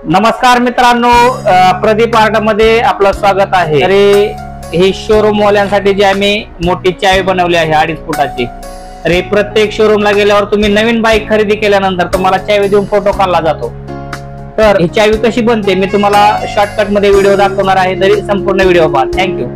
नमस्कार मित्रांनो, प्रदीप आर्टमध्ये आपलं स्वागत आहे। अरे ही शोरूम वाल्यांसाठी जी आम्ही मोठी चावी बनवली आहे 2.5 फुटाची। अरे प्रत्येक शोरूमला गेल्यावर तुम्ही नवीन बाईक खरेदी केल्यानंतर तुम्हाला चावी देऊन फोटो काढला जातो। तर ही चावी कशी बनते मी तुम्हाला शॉर्टकट मध्ये व्हिडिओ दाखवणार आहे, तरी संपूर्ण व्हिडिओ पहा। थँक्यू।